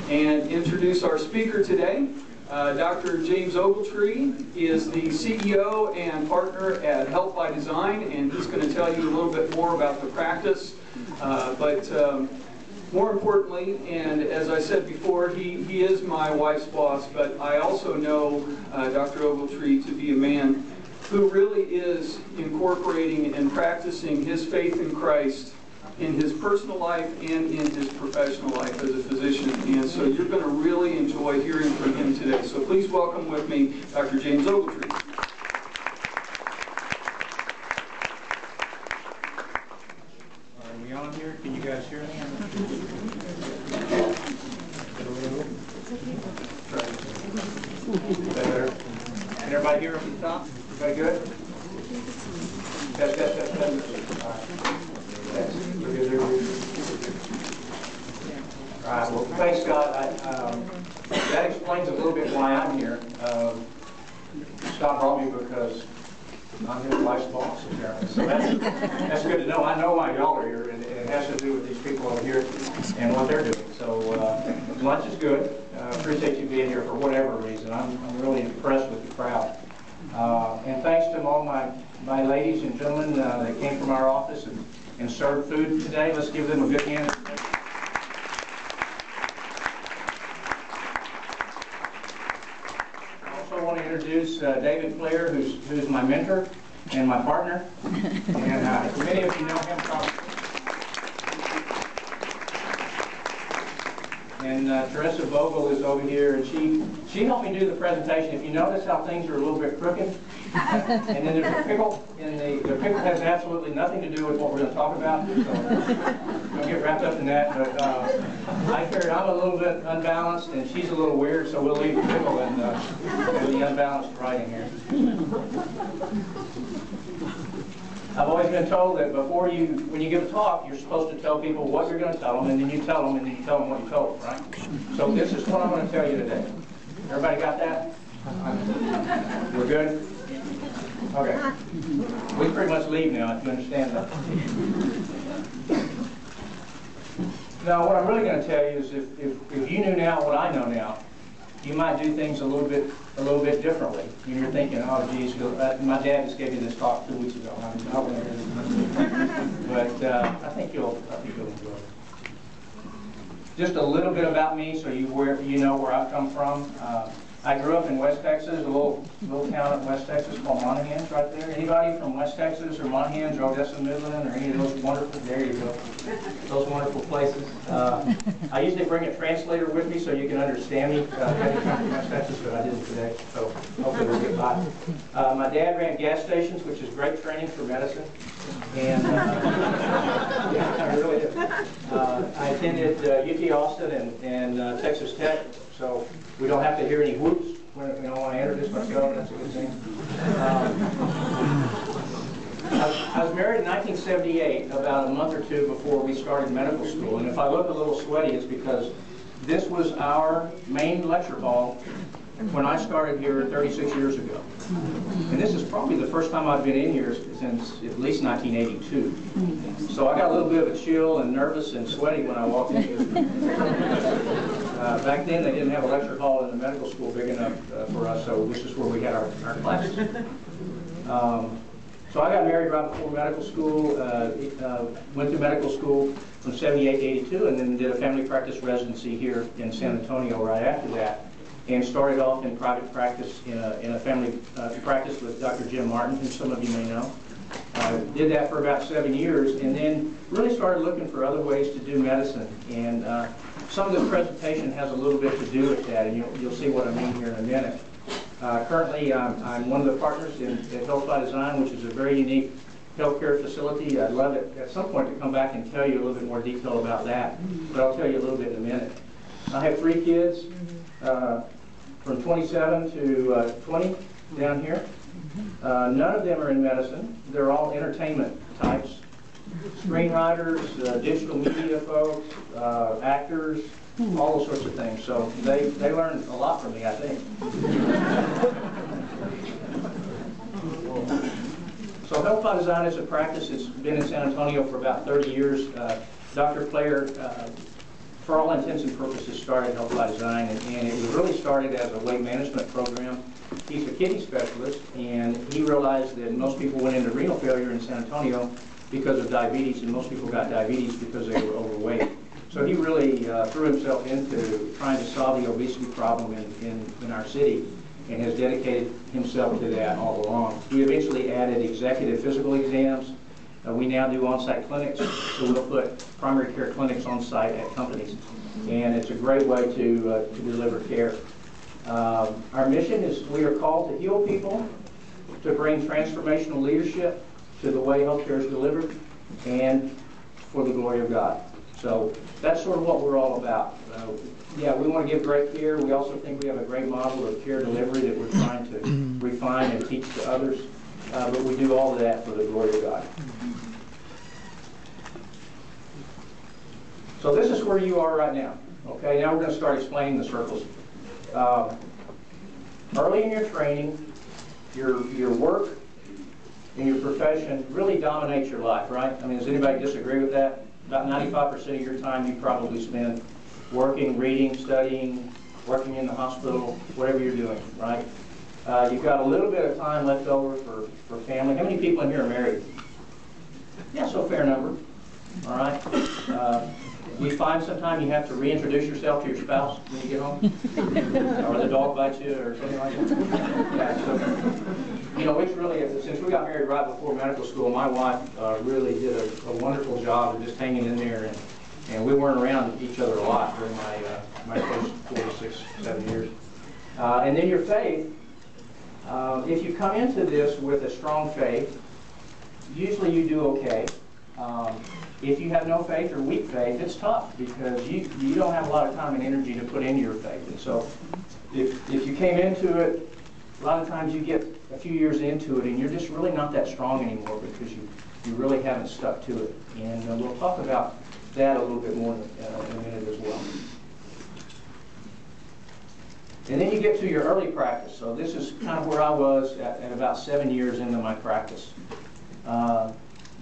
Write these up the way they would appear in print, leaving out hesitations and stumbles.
and introduce our speaker today. Dr. James Ogletree is the CEO and partner at Health by Design, and he's going to tell you a little bit more about the practice. More importantly, and as I said before, he is my wife's boss, but I also know Dr. Ogletree to be a man who really is incorporating and practicing his faith in Christ in his personal life and in his professional life as a physician. And so you're going to really enjoy hearing from him today. So please welcome with me Dr. James Ogletree. Are we on here? Can you guys hear me? Better. Can everybody hear from the top? Everybody good? Test. All right. All right, well, thanks, God. That explains a little bit why I'm here. Scott brought me because I'm his wife's boss, apparently. So that's good to know. I know why y'all are here, and it has to do with these people over here and what they're doing. So lunch is good. Appreciate you being here for whatever reason. I'm really impressed with the crowd. And thanks to all my ladies and gentlemen that came from our office and served food today. Let's give them a good hand. I also want to introduce David Flair, who's my mentor and my partner. And many of you know him probably. And Teresa Vogel is over here, and she helped me do the presentation. If you notice how things are a little bit crooked, and then there's a pickle, and the pickle has absolutely nothing to do with what we're going to talk about, so don't get wrapped up in that. But I'm a little bit unbalanced, and she's a little weird, so we'll leave the pickle and the unbalanced writing here. I've always been told that when you give a talk, you're supposed to tell people what you're going to tell them, and then you tell them, and then you tell them what you told them, right? So this is what I'm going to tell you today. Everybody got that? We're good? Okay. We can pretty much leave now if you understand that. Now, what I'm really going to tell you is if you knew now what I know now, you might do things a little bit differently. You're thinking, oh, geez, my dad just gave me this talk 2 weeks ago. But I think you'll enjoy it. Just a little bit about me, so you know where I've come from. I grew up in West Texas, a little town in West Texas called Monahans, right there. Anybody from West Texas or Monahans or Odessa, Midland, or any of those wonderful, there you go, those wonderful places. I usually bring a translator with me so you can understand me. I had to come from West Texas, but I didn't today, so hopefully we'll get by. My dad ran gas stations, which is great training for medicine. And yeah, I really did. I attended UT Austin and Texas Tech, so we don't have to hear any whoops when I introduce myself. That's a good thing. I was married in 1978, about a month or two before we started medical school. And if I look a little sweaty, it's because this was our main lecture hall when I started here 36 years ago. And this is probably the first time I've been in here since at least 1982. So I got a little bit of a chill and nervous and sweaty when I walked in here. Back then they didn't have a lecture hall in the medical school big enough for us, so this is where we had our classes. So I got married right before medical school, went to medical school from 78 to 82, and then did a family practice residency here in San Antonio right after that. And started off in private practice in a family practice with Dr. Jim Martin, who some of you may know. Did that for about 7 years, and then really started looking for other ways to do medicine. And some of this presentation has a little bit to do with that, and you'll see what I mean here in a minute. Currently, I'm one of the partners at Health by Design, which is a very unique healthcare facility. I'd love it at some point to come back and tell you a little bit more detail about that, but I'll tell you a little bit in a minute. I have 3 kids. From 27 to 20 down here. None of them are in medicine. They're all entertainment types. Screenwriters, digital media folks, actors, all those sorts of things. So they learn a lot from me, I think. So Health by Design is a practice that's been in San Antonio for about 30 years. Dr. Flair for all intents and purposes, started Health by Design, and it was really started as a weight management program. He's a kidney specialist, and he realized that most people went into renal failure in San Antonio because of diabetes, and most people got diabetes because they were overweight. So he really threw himself into trying to solve the obesity problem in our city, and has dedicated himself to that all along. We eventually added executive physical exams. We now do on-site clinics, so we'll put primary care clinics on site at companies, and it's a great way to deliver care. Our mission is we are called to heal people, to bring transformational leadership to the way healthcare is delivered, and for the glory of God. So that's sort of what we're all about. Yeah, we want to give great care. We also think we have a great model of care delivery that we're trying to refine and teach to others, but we do all of that for the glory of God. So this is where you are right now. Okay, now we're going to start explaining the circles. Early in your training, your work and your profession really dominates your life, right? I mean, does anybody disagree with that? About 95% of your time you probably spend working, reading, studying, working in the hospital, whatever you're doing, right? You've got a little bit of time left over for family. How many people in here are married? Yeah, so a fair number, all right? You find sometime you have to reintroduce yourself to your spouse when you get home? Or the dog bites you or something like that? Yeah, so, you know, it's really, since we got married right before medical school, my wife really did a wonderful job of just hanging in there, and we weren't around each other a lot during my first 4 to 6, 7 years. And then your faith, if you come into this with a strong faith, usually you do okay. If you have no faith or weak faith, it's tough because you don't have a lot of time and energy to put into your faith. And so if you came into it, a lot of times you get a few years into it and you're just really not that strong anymore because you really haven't stuck to it. And we'll talk about that a little bit more in a minute as well. And then you get to your early practice. So this is kind of where I was at about 7 years into my practice.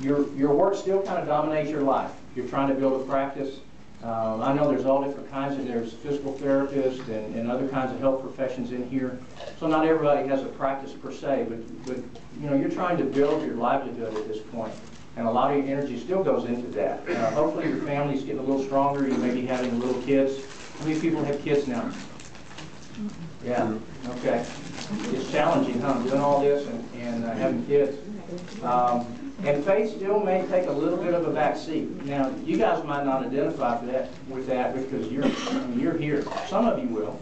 Your work still kind of dominates your life. You're trying to build a practice. I know there's all different kinds of, there's physical therapists and other kinds of health professions in here. So not everybody has a practice per se, but you know, you're trying to build your livelihood at this point. And a lot of your energy still goes into that. Hopefully your family's getting a little stronger. You may be having little kids. How many people have kids now? Yeah, okay. It's challenging, huh? Doing all this and having kids. And faith still may take a little bit of a back seat. Now, you guys might not identify with that because you're here. Some of you will.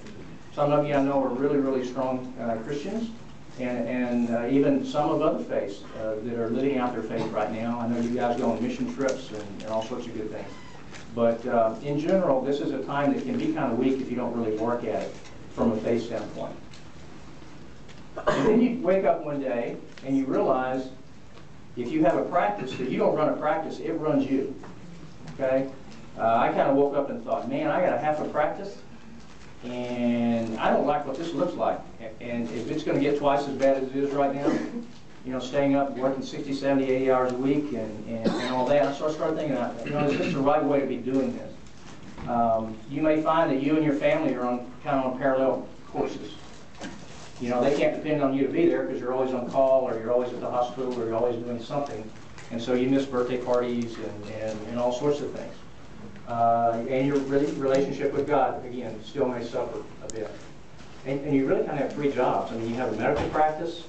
Some of you I know are really, really strong Christians, and even some of other faiths that are living out their faith right now. I know you guys go on mission trips and all sorts of good things. But in general, this is a time that can be kind of weak if you don't really work at it from a faith standpoint. And then you wake up one day and you realize if you have a practice, that you don't run a practice, it runs you. Okay? I kind of woke up and thought, man, I got a half a practice, and I don't like what this looks like. And if it's going to get twice as bad as it is right now, you know, staying up, working 60, 70, 80 hours a week, and all that, so I started thinking, you know, is this the right way to be doing this? You may find that you and your family are kind of on parallel courses. You know, they can't depend on you to be there because you're always on call, or you're always at the hospital, or you're always doing something. And so you miss birthday parties and all sorts of things. And your relationship with God, again, still may suffer a bit. And you really kind of have 3 jobs. I mean, you have a medical practice.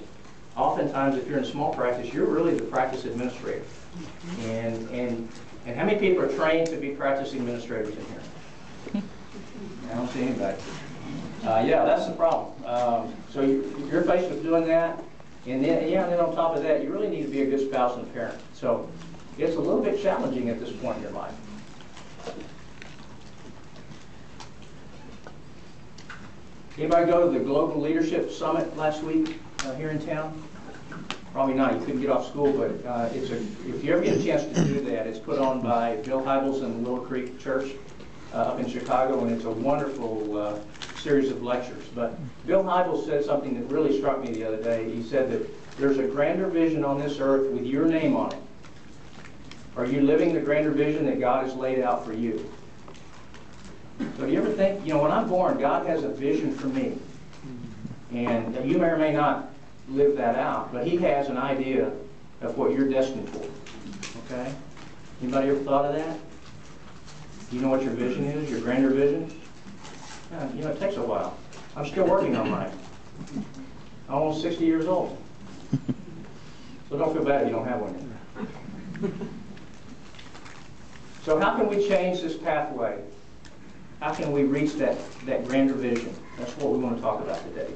Oftentimes, if you're in a small practice, you're really the practice administrator. And how many people are trained to be practice administrators in here? I don't see anybody. Yeah, that's the problem. So you're faced with doing that, and then on top of that, you really need to be a good spouse and parent. So it's a little bit challenging at this point in your life. Anybody go to the Global Leadership Summit last week here in town? Probably not. You couldn't get off school, but if you ever get a chance to do that, it's put on by Bill Hybels and the Willow Creek Church up in Chicago, and it's a wonderful series of lectures. But Bill Hybels said something that really struck me the other day. He said that there's a grander vision on this earth with your name on it. Are you living the grander vision that God has laid out for you? So do you ever think, when I'm born, God has a vision for me. And you may or may not live that out, but He has an idea of what you're destined for. Okay? Anybody ever thought of that? Do you know what your vision is, your grander vision? It takes a while. I'm still working on mine. I'm almost 60 years old. So don't feel bad if you don't have one yet. So how can we change this pathway? How can we reach that grander vision? That's what we want to talk about today.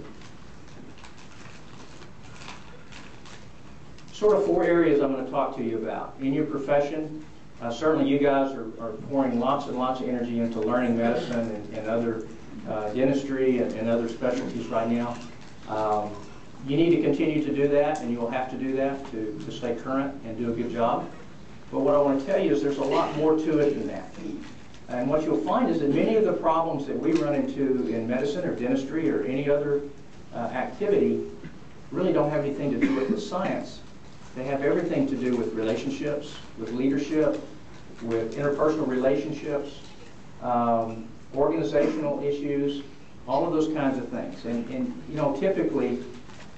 Sort of 4 areas I'm going to talk to you about. In your profession, certainly you guys are pouring lots and lots of energy into learning medicine and other dentistry and other specialties right now. You need to continue to do that, and you'll have to do that to stay current and do a good job. But what I want to tell you is there's a lot more to it than that. And what you'll find is that many of the problems that we run into in medicine or dentistry or any other activity really don't have anything to do with the science. They have everything to do with relationships, with leadership, with interpersonal relationships, organizational issues, all of those kinds of things. And typically,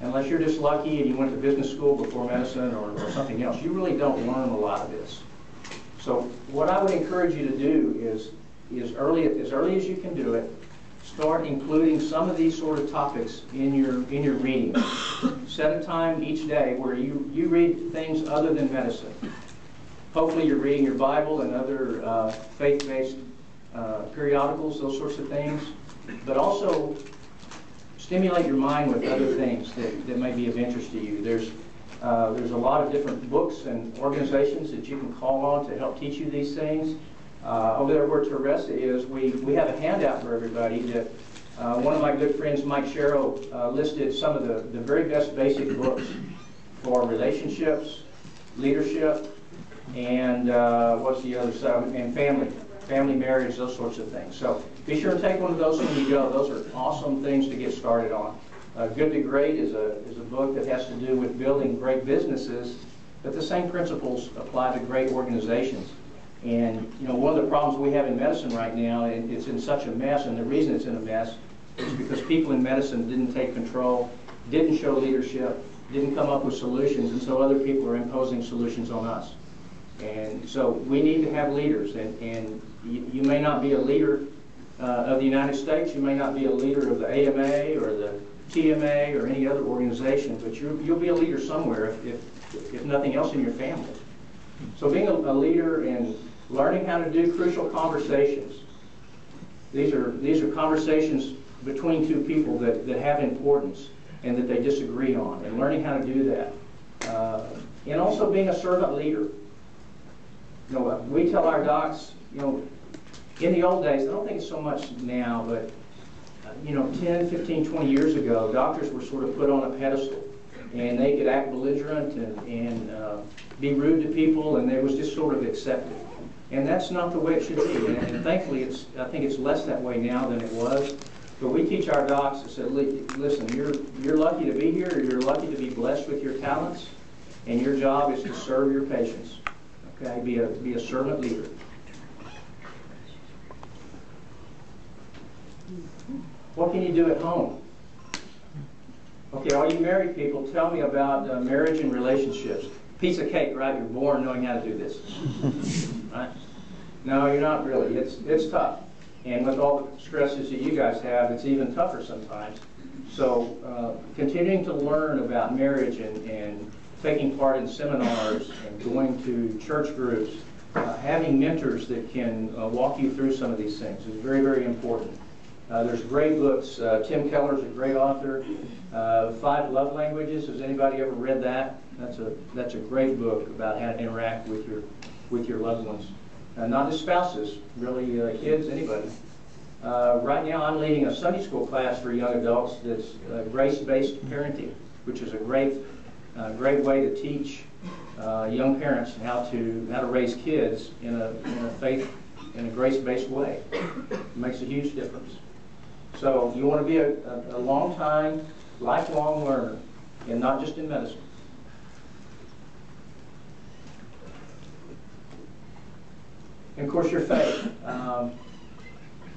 unless you're just lucky and you went to business school before medicine or something else, you really don't learn a lot of this. So what I would encourage you to do is as early as you can do it, start including some of these sort of topics in your reading. Set a time each day where you read things other than medicine. Hopefully you're reading your Bible and other faith-based periodicals, those sorts of things. But also stimulate your mind with other things that may be of interest to you. There's a lot of different books and organizations that you can call on to help teach you these things. Over there where Teresa is, we have a handout for everybody that one of my good friends, Mike Sherrow, listed some of the very best basic books for relationships, leadership, and what's the other side? And family marriage, those sorts of things. So be sure to take one of those when you go. Those are awesome things to get started on. Good to Great is a book that has to do with building great businesses, but the same principles apply to great organizations. And one of the problems we have in medicine right now, and it's in such a mess, and the reason it's in a mess is because people in medicine didn't take control, didn't show leadership, didn't come up with solutions, and so other people are imposing solutions on us. And so we need to have leaders, and you may not be a leader of the United States, you may not be a leader of the AMA or the TMA or any other organization, but you'll be a leader somewhere if nothing else in your family. So being a leader and learning how to do crucial conversations. These are conversations between two people that have importance and that they disagree on, and learning how to do that. And also being a servant leader. We tell our docs, in the old days, I don't think it's so much now, but 10, 15, 20 years ago, doctors were sort of put on a pedestal, and they could act belligerent and be rude to people, and they was just sort of accepted. And that's not the way it should be. And thankfully, I think it's less that way now than it was. But we teach our docs to say, listen, you're lucky to be here, or you're lucky to be blessed with your talents, and your job is to serve your patients. Okay, be a servant leader. What can you do at home? Okay, all you married people, tell me about marriage and relationships. Piece of cake, right? You're born knowing how to do this. Right? No, you're not really. It's tough. And with all the stresses that you guys have, it's even tougher sometimes. So continuing to learn about marriage and taking part in seminars and going to church groups, having mentors that can walk you through some of these things is very, very important. There's great books. Tim Keller's a great author. 5 Love Languages. Has anybody ever read that? That's a great book about how to interact with your loved ones. Not just spouses, really kids, anybody. Right now I'm leading a Sunday school class for young adults that's grace-based parenting, which is a great way to teach young parents how to raise kids in a faith, in a grace-based way. It makes a huge difference. So you want to be a long-time, lifelong learner, and not just in medicine. And of course, your faith.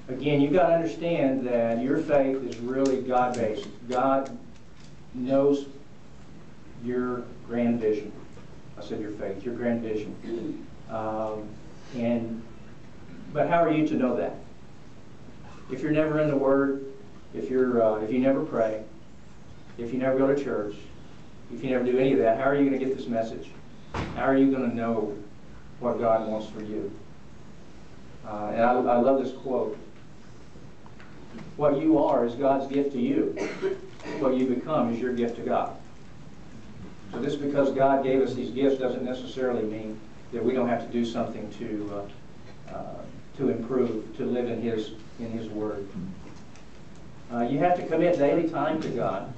again, you've got to understand that your faith is really God-based. God knows your grand vision. I said your faith, your grand vision. But how are you to know that? If you're never in the Word, if you never pray, if you never go to church, if you never do any of that, how are you going to get this message? How are you going to know what God wants for you? And I love this quote. What you are is God's gift to you. What you become is your gift to God. So just because God gave us these gifts doesn't necessarily mean that we don't have to do something to improve, to live in His Word. You have to commit daily time to God.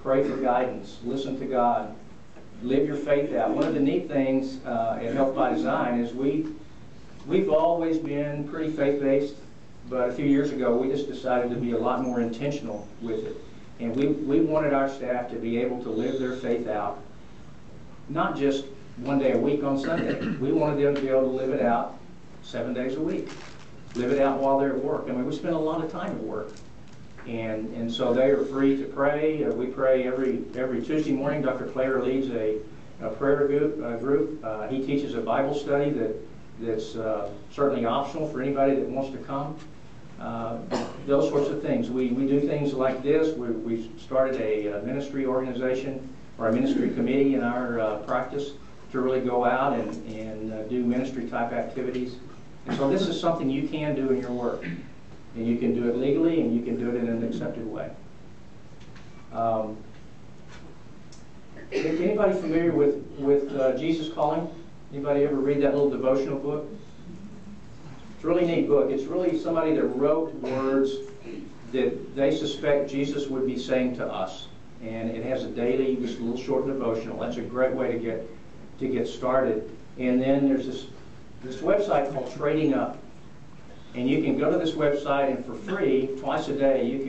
Pray for guidance. Listen to God. Live your faith out. One of the neat things at Health by Design is we've always been pretty faith-based, but a few years ago we just decided to be a lot more intentional with it. And we wanted our staff to be able to live their faith out, not just one day a week on Sunday. We wanted them to be able to live it out 7 days a week. Live it out while they're at work. I mean, we spend a lot of time at work. And so they are free to pray. We pray every Tuesday morning. Dr. Claire leads a prayer group. He teaches a Bible study that's certainly optional for anybody that wants to come. Those sorts of things. We do things like this. We started a ministry organization or a ministry committee in our practice to really go out and do ministry type activities. And so this is something you can do in your work. And you can do it legally, and you can do it in an accepted way. Is anybody familiar with Jesus Calling? Anybody ever read that little devotional book? It's a really neat book. It's really somebody that wrote words that they suspect Jesus would be saying to us. And it has a daily, just a little short devotional. That's a great way to get started. And then there's this website called Trading Up. And you can go to this website, and for free, twice a day, you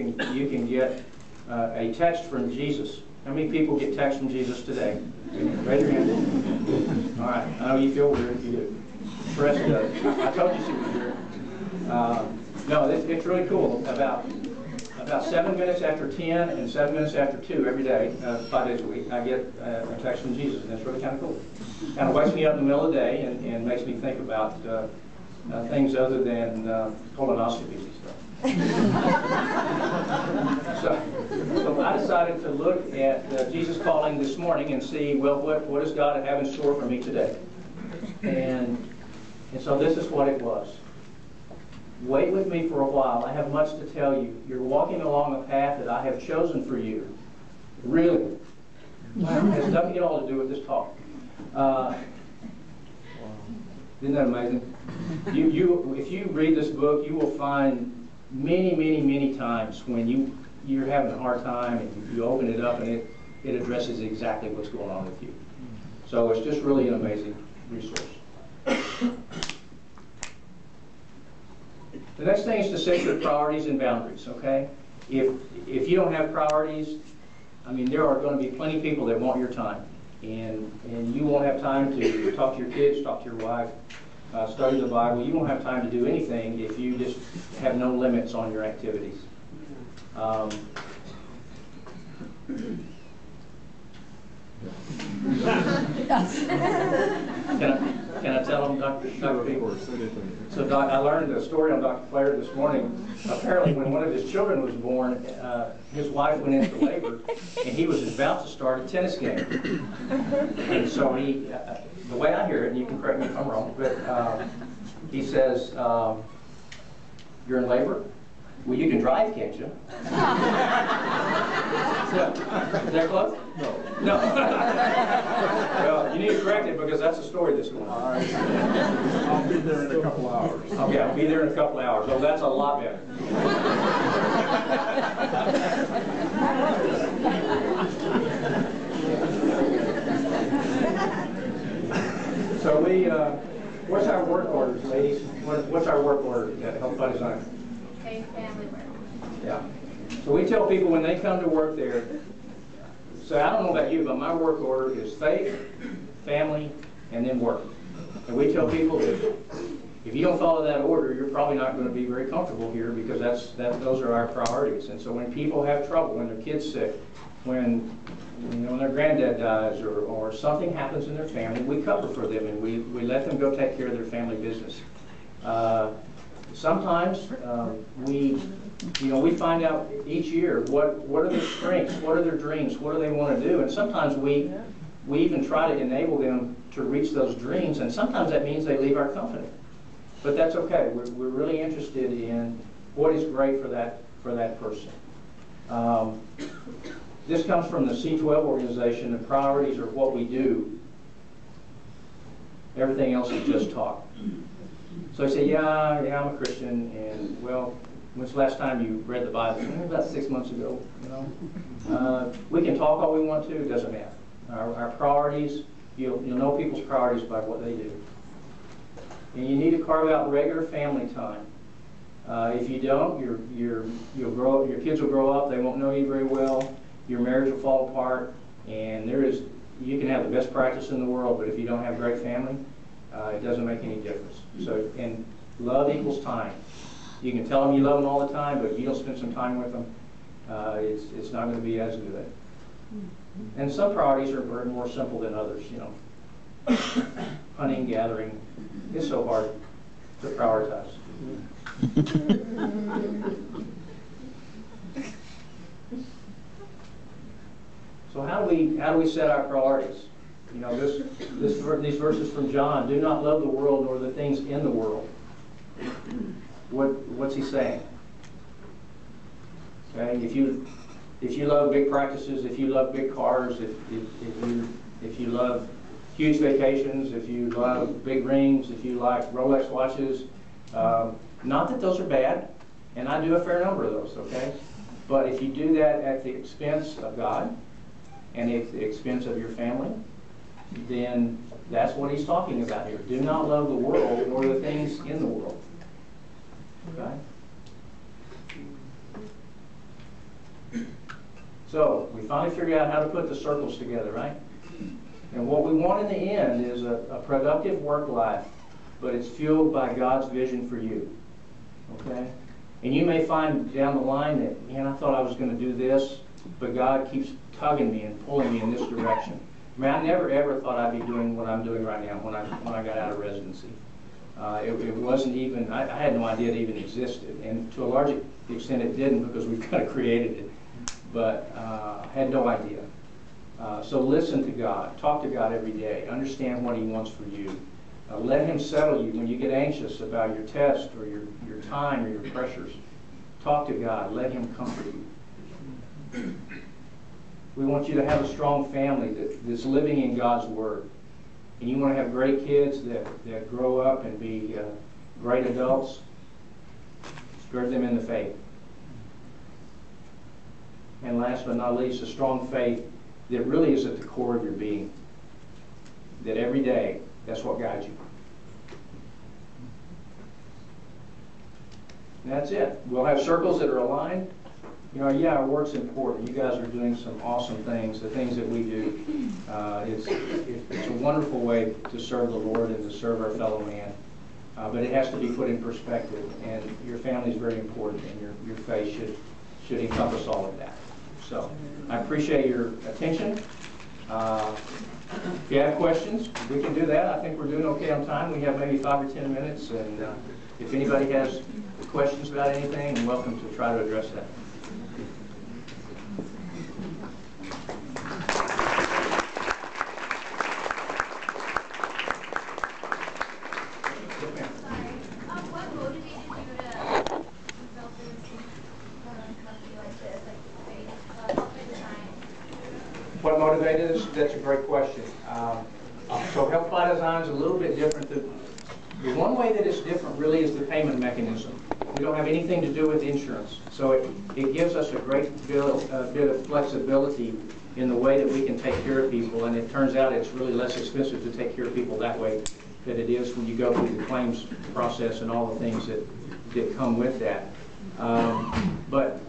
can get a text from Jesus. How many people get text from Jesus today? Raise your hand. All right. I know you feel weird if you do. The rest does. I told you she was weird. No, it's really cool. About 7 minutes after 10 and 7 minutes after 2 every day, 5 days a week, I get a text from Jesus, and it's really kind of cool. Kind of wakes me up in the middle of the day and makes me think about things other than colonoscopies and stuff. So I decided to look at Jesus Calling this morning and see, well, what does God have in store for me today? And so this is what it was. Wait with me for a while. I have much to tell you. You're walking along a path that I have chosen for you. Really. Wow. It has nothing at all to do with this talk. Isn't that amazing? If you read this book, you will find many times when you're having a hard time and you open it up and it addresses exactly what's going on with you. So it's just really an amazing resource. The next thing is to set your priorities and boundaries, okay? If you don't have priorities, I mean, there are going to be plenty of people that want your time. And you won't have time to talk to your kids, talk to your wife, study the Bible. You won't have time to do anything if you just have no limits on your activities. Can I tell them, Dr. P? So I learned a story on Dr. Claire this morning. Apparently, when one of his children was born, his wife went into labor, and he was about to start a tennis game. And so he, the way I hear it, and you can correct me if I'm wrong, but he says, "You're in labor? Well, you can drive, can't you?" Is that close? No. No. Well, you need to correct it because that's the story this morning. All right. I'll be there in a couple hours. Okay, I'll be there in a couple hours. Oh, that's a lot better. So what's our work orders, ladies? What's our work order at Health by Design? Faith, family, work. Yeah. So we tell people when they come to work there, so I don't know about you, but my work order is faith, family, and then work. And we tell people that If you don't follow that order, you're probably not going to be very comfortable here, because those are our priorities. And so when people have trouble, when their kid's sick, when their granddad dies, or something happens in their family, we cover for them, and we let them go take care of their family business. Sometimes we find out each year what are their strengths, what are their dreams, what do they want to do, and sometimes we even try to enable them to reach those dreams, and sometimes that means they leave our company. But that's okay. We're really interested in what is great for that person. This comes from the C12 organization. The priorities are what we do. Everything else is just talk. So I say, yeah, I'm a Christian, and well, when's the last time you read the Bible? About 6 months ago. We can talk all we want to. It doesn't matter. Our priorities. You'll know people's priorities by what they do. And you need to carve out regular family time. If you don't, your kids will grow up. They won't know you very well. Your marriage will fall apart. And you can have the best practice in the world, but if you don't have great family, it doesn't make any difference. So, and love equals time. You can tell them you love them all the time, but if you don't spend some time with them, it's not going to be as good. And some priorities are more simple than others. Hunting, gathering. It's so hard to prioritize. So how do we set our priorities? These verses from John: do not love the world nor the things in the world. What's he saying? Okay, if you love big practices, if you love big cars, if you love huge vacations, if you love big rings, if you like Rolex watches, not that those are bad, and I do a fair number of those, okay? But if you do that at the expense of God and at the expense of your family, then that's what he's talking about here. Do not love the world nor the things in the world. Okay? So, we finally figured out how to put the circles together, right? And what we want in the end is a productive work life, but it's fueled by God's vision for you. Okay? And you may find down the line that, man, I thought I was going to do this, but God keeps tugging me and pulling me in this direction. I mean, I never ever thought I'd be doing what I'm doing right now when I got out of residency. It wasn't even, I had no idea it even existed. And to a large extent it didn't, because we've kind of created it. But I had no idea. So listen to God. Talk to God every day. Understand what he wants for you. Let him settle you when you get anxious about your test or your time or your pressures. Talk to God. Let him comfort you. We want you to have a strong family that's living in God's Word. And you want to have great kids that grow up and be great adults. Gird them in the faith. And last but not least, a strong faith that really is at the core of your being. That every day, that's what guides you. And that's it. We'll have circles that are aligned. Yeah, our work's important. You guys are doing some awesome things, the things that we do. It's a wonderful way to serve the Lord and to serve our fellow man. But it has to be put in perspective, and your family is very important, and your faith should encompass all of that. So I appreciate your attention. If you have questions, we can do that. I think we're doing okay on time. We have maybe 5 or 10 minutes, and if anybody has questions about anything, I'm welcome to try to address that. What motivated us? That's a great question. So Help by Design is a little bit different. The one way that it's different really is the payment mechanism. We don't have anything to do with insurance. So it gives us a great bit of flexibility in the way that we can take care of people. And it turns out it's really less expensive to take care of people that way than it is when you go through the claims process and all the things that come with that. But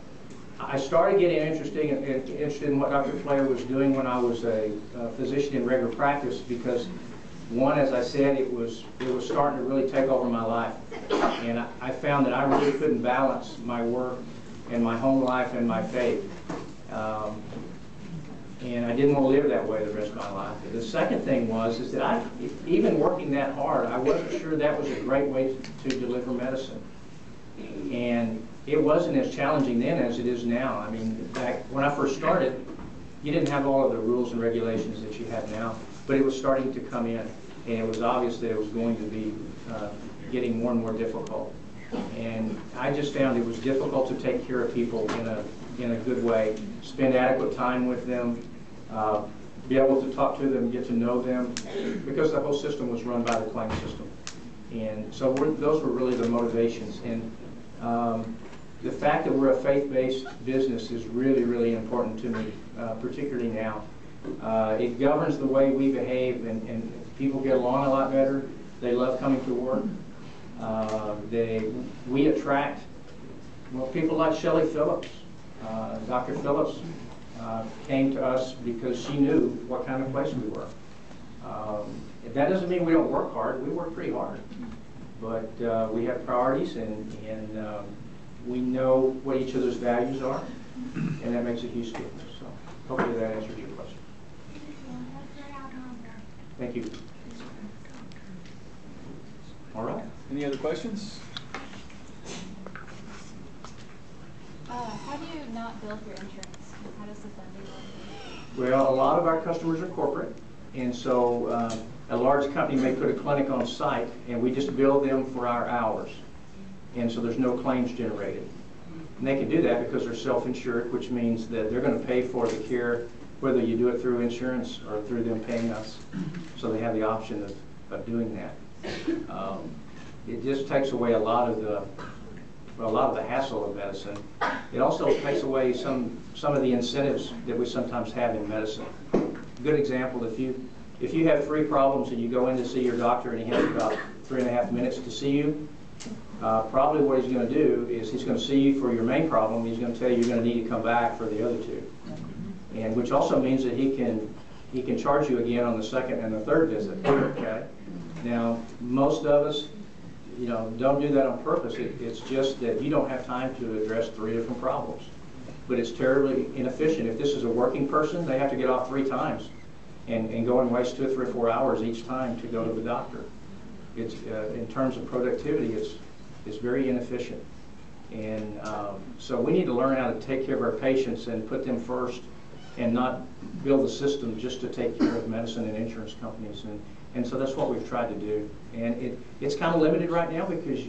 I started getting interested in what Dr. Flair was doing when I was a physician in regular practice, because One, as I said, it was starting to really take over my life, and I found that I really couldn't balance my work and my home life and my faith. And I didn't want to live that way the rest of my life. The second thing is that even working that hard, I wasn't sure that was a great way to deliver medicine. And it wasn't as challenging then as it is now. I mean, back when I first started, you didn't have all of the rules and regulations that you have now, but it was starting to come in, and it was obvious that it was going to be getting more and more difficult. And I just found it was difficult to take care of people in a good way, spend adequate time with them, be able to talk to them, get to know them, because the whole system was run by the claim system. And so those were really the motivations. And the fact that we're a faith-based business is really, really important to me, particularly now. It governs the way we behave, and people get along a lot better. They love coming to work. We attract, well, people like Shelley Phillips. Dr. Phillips came to us because she knew what kind of place we were. That doesn't mean we don't work hard. We work pretty hard. But we have priorities, and we know what each other's values are, and that makes a huge difference. So hopefully that answers your question. Thank you. All right. Any other questions? How do you not bill for insurance? How does the funding work? Well, a lot of our customers are corporate, and so a large company may put a clinic on site, and we just bill them for our hours, and so there's no claims generated. And they can do that because they're self-insured, which means that they're going to pay for the care, whether you do it through insurance or through them paying us. So they have the option of doing that. It just takes away a lot of the hassle of medicine. It also takes away some of the incentives that we sometimes have in medicine. Good example, if you have 3 problems and you go in to see your doctor and he has about 3.5 minutes to see you, probably what he's going to do is he's going to see you for your main problem. He's going to tell you you're going to need to come back for the other 2, and which also means that he can charge you again on the 2nd and the 3rd visit. Okay. Now, most of us, don't do that on purpose. It's just that you don't have time to address 3 different problems. But it's terribly inefficient. If this is a working person, they have to get off 3 times and go and waste 2 or 3 or 4 hours each time to go to the doctor. It's in terms of productivity, it's very inefficient. And so we need to learn how to take care of our patients and put them first, and not build a system just to take care of medicine and insurance companies. And so that's what we've tried to do. And it's kind of limited right now because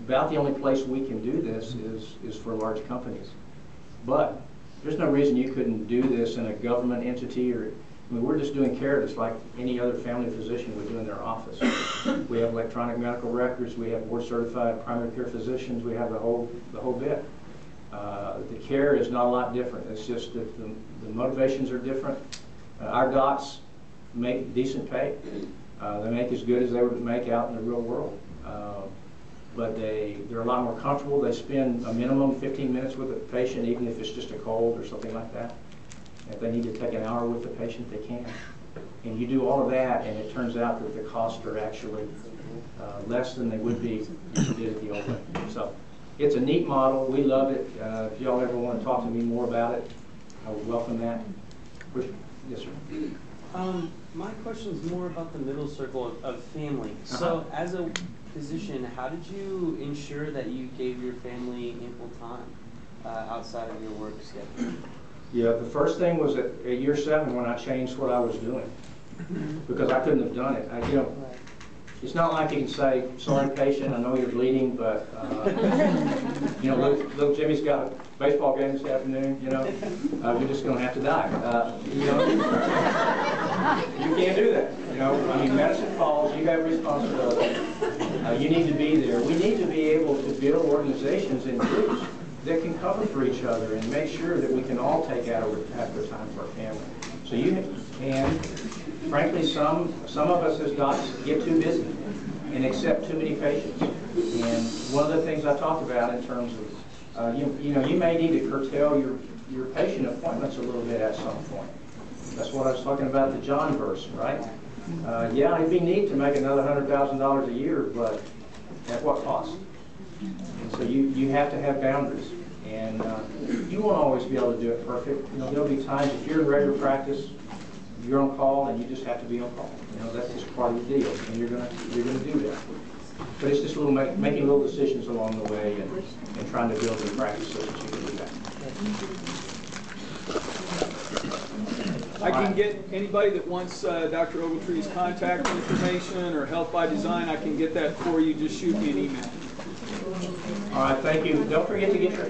about the only place we can do this is for large companies. But there's no reason you couldn't do this in a government entity, or we're just doing care just like any other family physician would do in their office. We have electronic medical records, we have board certified primary care physicians, we have the whole bit. The care is not a lot different. It's just that the motivations are different. Our docs make decent pay. They make as good as they would make out in the real world. But they're a lot more comfortable. They spend a minimum 15 minutes with a patient, even if it's just a cold or something like that. If they need to take an hour with the patient, they can. And you do all of that, and it turns out that the costs are actually less than they would be if you did it the old way. So it's a neat model. We love it. If y'all ever want to talk to me more about it, I would welcome that. Yes, sir. My question is more about the middle circle of family. So as a physician, how did you ensure that you gave your family ample time outside of your work schedule? Yeah, the first thing was at year 7 when I changed what I was doing, because I couldn't have done it. It's not like you can say, sorry patient, I know you're bleeding, but little Jimmy's got a baseball game this afternoon, you're just going to have to die. You can't do that. I mean, medicine calls, you have responsibility. You need to be there. We need to be able to build organizations in groups that can cover for each other and make sure that we can all take adequate time for our family. So and frankly, some of us as docs get too busy and accept too many patients. And one of the things I talked about in terms of, you may need to curtail your patient appointments a little bit at some point. That's what I was talking about, the John verse, right? Yeah, it'd be neat to make another $100,000 a year, but at what cost? And so you have to have boundaries, and you won't always be able to do it perfect. You know, there'll be times if you're in regular practice, you're on call, and you just have to be on call. You know, that's just part of the deal, and you're gonna do that. But it's just making little decisions along the way, and trying to build your practice so that you can do that. I can get anybody that wants Dr. Ogletree's contact information or Health by Design, I can get that for you. Just shoot me an email. All right, thank you. Don't forget to get your